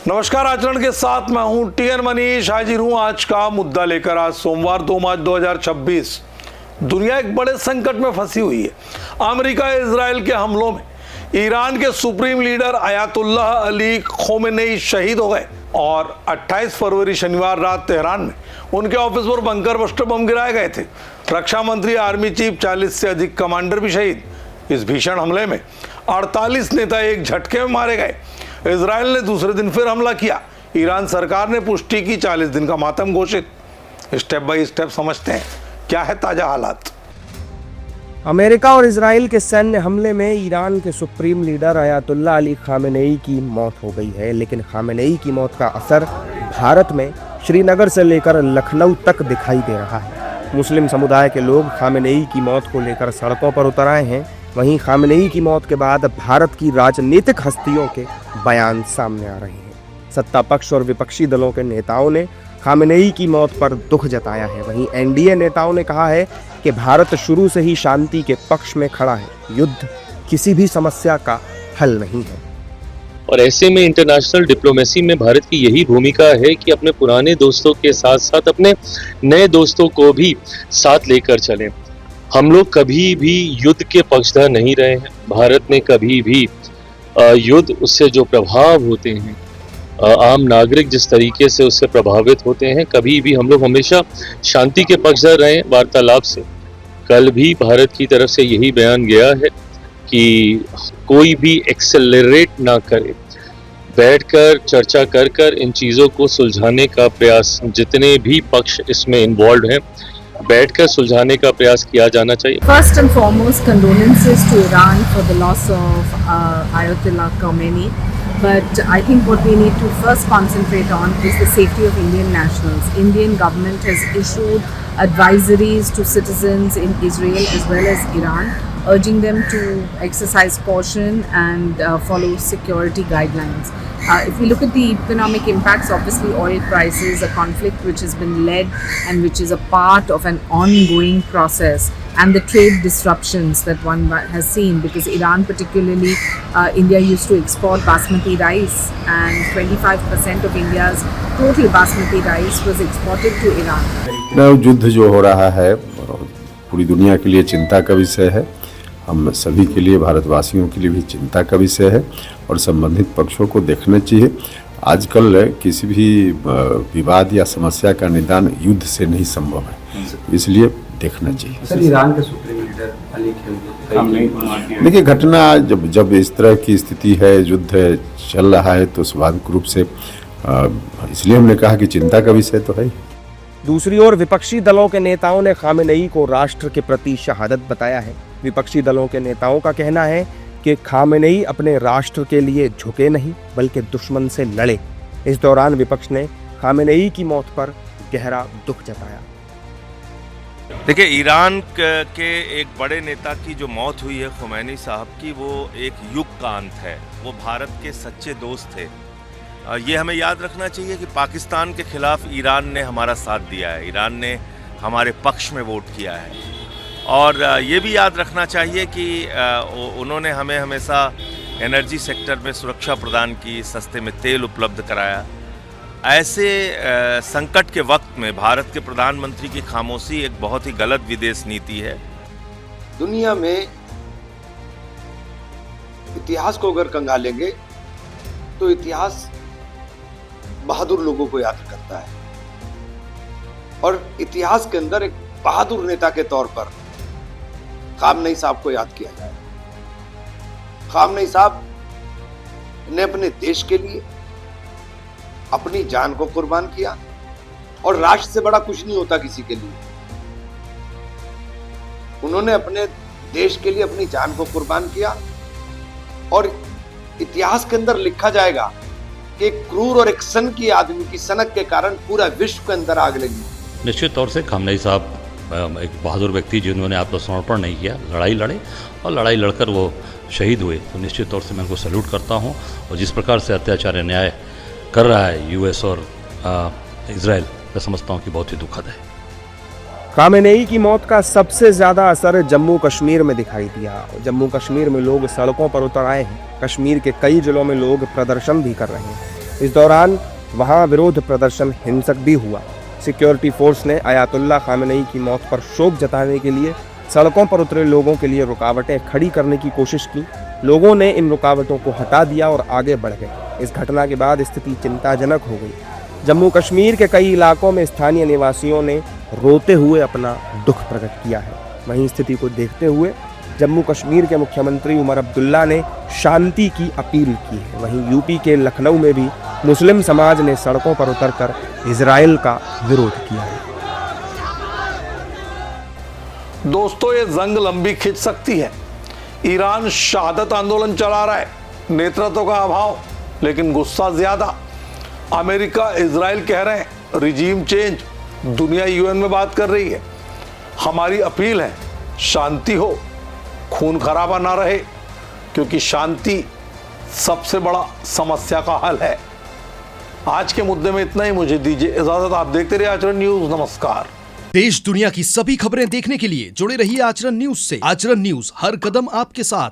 नमस्कार, आचरण के साथ मैं हूं टीएन मनीष। हाजिर हूं आज का मुद्दा लेकर। आज सोमवार 2 मार्च 2026 दुनिया एक बड़े संकट में फंसी हुई है। अमेरिका इजराइल के हमलों में ईरान के supreme leader Ayatollah Ali Khomeini शहीद हो गए और 28 फरवरी शनिवार रात तेहरान में उनके ऑफिस पर बंकर बस्टर बम गिराए गए थे। रक्षा मंत्री, आर्मी चीफ, 40 से अधिक कमांडर भी शहीद। इस भीषण हमले में 48 नेता एक झटके में मारे गए। इजराइल ने दूसरे दिन फिर हमला किया। ईरान सरकार ने पुष्टि की 40 दिन का मातम घोषित। स्टेप बाय स्टेप समझते हैं क्या है ताजा हालात। अमेरिका और इजराइल के सैन्य हमले में ईरान के supreme leader Ayatollah Ali Khamenei की मौत हो गई है, लेकिन खामेनेई की मौत का असर भारत में श्रीनगर से लेकर लखनऊ तक दिखाई दे रहा है। मुस्लिम समुदाय के लोग खामेनेई की मौत को लेकर सड़कों पर उतर आए हैं। वहीं खामेनेई की मौत के बाद भारत की राजनीतिक हस्तियों के बयान सामने आ रहे हैं। सत्ता पक्ष और विपक्षी दलों के नेताओं ने खामेनेई की मौत पर दुख जताया है। वहीं एनडीए नेताओं ने कहा है कि भारत शुरू से ही शांति के पक्ष में खड़ा है। युद्ध किसी भी समस्या का हल नहीं है। और ऐसे में इंटरनेशनल डिप्लोमेसी में भारत की यही भूमिका है कि अपने पुराने दोस्तों के साथ साथ अपने नए दोस्तों को भी साथ लेकर चलें। हम लोग कभी भी युद्ध के पक्षधर नहीं रहे हैं। भारत ने कभी भी युद्ध, उससे जो प्रभाव होते हैं, आम नागरिक जिस तरीके से उससे प्रभावित होते हैं, कभी भी हम लोग हमेशा शांति के पक्षधर रहे हैं, वार्तालाप से। कल भी भारत की तरफ से यही बयान गया है कि कोई भी एक्सेलरेट ना करे, बैठकर चर्चा कर इन चीज़ों को सुलझाने का प्रयास, जितने भी पक्ष इसमें इन्वॉल्व हैं, बैठकर सुलझाने का प्रयास किया जाना चाहिए। First and foremost, condolences to Iran for the loss of Ayatollah Khomeini. But I think what we need to first concentrate on is the safety of Indian nationals. Indian government has issued advisories to citizens in Israel as well as Iran, urging them to exercise caution and follow security guidelines. If we look at the economic impacts, obviously oil prices, a conflict which has been led and which is a part of an ongoing process, and the trade disruptions that one has seen, because Iran particularly, India used to export basmati rice, and 25% of India's total basmati rice was exported to Iran. युद्ध जो हो रहा है पूरी दुनिया के लिए चिंता का विषय है। हम सभी के लिए, भारतवासियों के लिए भी चिंता का विषय है और संबंधित पक्षों को देखना चाहिए। आजकल किसी भी विवाद या समस्या का निदान युद्ध से नहीं संभव है, इसलिए देखना चाहिए। सर, ईरान के सुप्रीम लीडर अली खामेनेई, देखिए, घटना जब इस तरह की स्थिति है, युद्ध चल रहा है, तो स्वाभाविक रूप से इसलिए हमने कहा कि चिंता का विषय तो है। दूसरी ओर विपक्षी दलों के नेताओं ने खामेनेई को राष्ट्र के प्रति शहादत बताया है। विपक्षी दलों के नेताओं का कहना है कि खामेनेई अपने राष्ट्र के लिए झुके नहीं, बल्कि दुश्मन से लड़े। इस दौरान विपक्ष ने खामेनेई की मौत पर गहरा दुख जताया। देखिए, ईरान के एक बड़े नेता की जो मौत हुई है, खोमेनी साहब की, वो एक युग का अंत है। वो भारत के सच्चे दोस्त थे। ये हमें याद रखना चाहिए कि पाकिस्तान के खिलाफ ईरान ने हमारा साथ दिया है, ईरान ने हमारे पक्ष में वोट किया है। और ये भी याद रखना चाहिए कि उन्होंने हमें हमेशा एनर्जी सेक्टर में सुरक्षा प्रदान की, सस्ते में तेल उपलब्ध कराया। ऐसे संकट के वक्त में भारत के प्रधानमंत्री की खामोशी एक बहुत ही गलत विदेश नीति है। दुनिया में इतिहास को अगर कंगालेंगे तो इतिहास बहादुर लोगों को याद करता है, और इतिहास के अंदर एक बहादुर नेता के तौर पर खामेनेई साहब को याद किया जाए। खामेनेई साहब ने अपने देश के लिए अपनी जान को कुर्बान किया, और राष्ट्र से बड़ा कुछ नहीं होता किसी के लिए। उन्होंने अपने देश के लिए अपनी जान को कुर्बान किया, और इतिहास के अंदर लिखा जाएगा कि एक क्रूर और एक सन की आदमी की सनक के कारण पूरा विश्व के अंदर आग लगी। निश्चित तौर से खामेनेई साहब एक बहादुर व्यक्ति, जिन्होंने आत्मसमर्पण नहीं किया, लड़ाई लड़े और लड़ाई लड़कर वो शहीद हुए, तो निश्चित तौर से मैं उनको सैल्यूट करता हूँ। और जिस प्रकार से अत्याचार न्याय कर रहा है यूएस और इजराइल, मैं समझता हूँ कि बहुत ही दुखद है। खामेनेई की मौत का सबसे ज़्यादा असर जम्मू कश्मीर में दिखाई दिया। जम्मू कश्मीर में लोग सड़कों पर उतर आए हैं। कश्मीर के कई जिलों में लोग प्रदर्शन भी कर रहे हैं। इस दौरान वहां विरोध प्रदर्शन हिंसक भी हुआ। सिक्योरिटी फोर्स ने अयातुल्ला खामेनेई की मौत पर शोक जताने के लिए सड़कों पर उतरे लोगों के लिए रुकावटें खड़ी करने की कोशिश की। लोगों ने इन रुकावटों को हटा दिया और आगे बढ़ गए। इस घटना के बाद स्थिति चिंताजनक हो गई। जम्मू कश्मीर के कई इलाकों में स्थानीय निवासियों ने रोते हुए अपना दुख प्रकट किया है। वहीं स्थिति को देखते हुए जम्मू कश्मीर के मुख्यमंत्री उमर अब्दुल्ला ने शांति की अपील की है। वहीं यूपी के लखनऊ में भी मुस्लिम समाज ने सड़कों पर उतरकर इजराइल का विरोध किया है। दोस्तों, ये जंग लंबी खिंच सकती है। ईरान शहादत आंदोलन चला रहा है, नेतृत्व का अभाव लेकिन गुस्सा ज्यादा। अमेरिका इजराइल कह रहे हैं रिजीम चेंज, दुनिया यूएन में बात कर रही है। हमारी अपील है शांति हो, खून खराबा ना रहे, क्योंकि शांति सबसे बड़ा समस्या का हल है। आज के मुद्दे में इतना ही, मुझे दीजिए इजाजत। आप देखते रहिए आचरण न्यूज। नमस्कार। देश दुनिया की सभी खबरें देखने के लिए जुड़े रहिए आचरण न्यूज से। आचरण न्यूज, हर कदम आपके साथ।